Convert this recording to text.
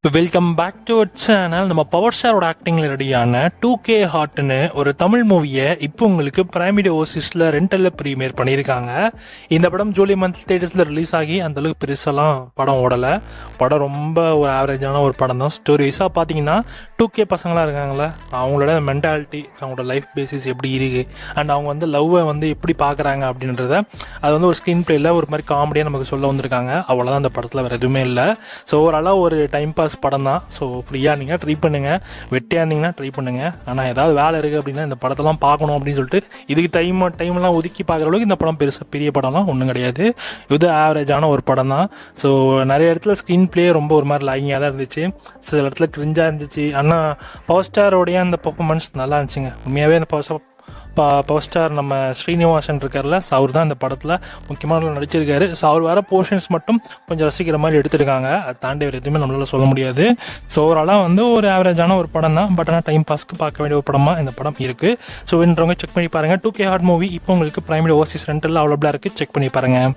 Welcome back to our channel. நம்ம power ஸ்டாரோட ஆக்டிங்கில் ரெடியான 2K ஹார்ட்னு ஒரு தமிழ் மூவியை இப்போ உங்களுக்கு பிரைம் வீடியோ ஓசிஸில் ரெண்டலில் ப்ரீமியர் பண்ணியிருக்காங்க. இந்த படம் ஜூலை மந்த் தேட்டர்ஸில் ரிலீஸ் ஆகி அந்தளவுக்கு பெருசெல்லாம் படம் ஓடலை. படம் ரொம்ப ஒரு ஆவரேஜான ஒரு படம் தான். ஸ்டோரி வைஸாக பார்த்தீங்கன்னா 2K பசங்களாம் இருக்காங்களே, அவங்களோட மென்டாலிட்டி, அவங்களோட லைஃப் பேசிஸ் எப்படி இருக்குது, அண்ட் அவங்க வந்து லவ்வை வந்து எப்படி பார்க்குறாங்க அப்படின்றத அது வந்து ஒரு ஸ்க்ரீன் பிளேயில் ஒரு மாதிரி காமெடியாக நமக்கு சொல்ல வந்திருக்காங்க. அவ்வளோதான் அந்த படத்தில், வேறு எதுவுமே இல்லை. ஸோ ஓரளவு ஒரு டைம் பாஸ் படம் தான். ஸோ ஃப்ரீயாக இருந்தீங்கன்னா ட்ரை பண்ணுங்கள், வெட்டியாக இருந்தீங்கன்னா ட்ரை பண்ணுங்கள். ஆனால் ஏதாவது வேலை இருக்குது அப்படின்னா இந்த படத்தெல்லாம் பார்க்கணும் அப்படின்னு சொல்லிட்டு இதுக்கு டைம்லாம் ஒதுக்கி பார்க்குற அளவுக்கு இந்த படம் பெரிய படம்லாம் ஒன்றும் கிடையாது. இது ஆவரேஜான ஒரு படம் தான். ஸோ நிறைய இடத்துல ஸ்க்ரீன் பிளே ரொம்ப ஒரு மாதிரி லைங்கியாக தான் இருந்துச்சு, சில இடத்துல கிரிஞ்சாக இருந்துச்சு. ஆனால் பவர் ஸ்டாரோடைய அந்த பர்ஃபார்மன்ஸ் நல்லா இருந்துச்சுங்க. உண்மையாகவே அந்த பவர் ஸ்டார் நம்ம ஸ்ரீனிவாசன் இருக்கார்ல, ஸோ அவர் தான் இந்த படத்தில் முக்கியமான நடிச்சிருக்காரு. ஸோ அவர் வர போர்ஷன்ஸ் மட்டும் கொஞ்சம் ரசிக்கிற மாதிரி எடுத்துருக்காங்க. அதை தாண்டி வேறு எதுவுமே நம்மளால் சொல்ல முடியாது. ஸோ ஓவராலாக வந்து ஒரு ஆவரேஜான ஒரு படம் தான். பட் ஆனால் டைம் பாஸ்க்கு பார்க்க வேண்டிய ஒரு படமாக இந்த படம் இருக்குது. ஸோ வேணுன்றவங்க செக் பண்ணி பாருங்கள். 2K ஹார்ட் மூவி இப்போ உங்களுக்கு பிரைம் வீடியோ ஓசிஸ் ரெண்டலில் அவைலபிளாக இருக்குது. செக் பண்ணி பாருங்கள்.